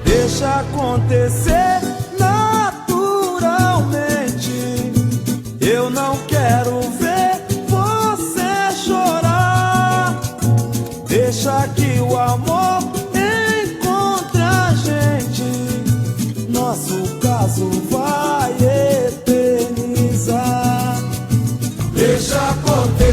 Deixa acontecer naturalmente. Eu não quero ver você chorar. Deixa que o amor encontre a gente. Nosso caso vai eternizar. Deixa acontecer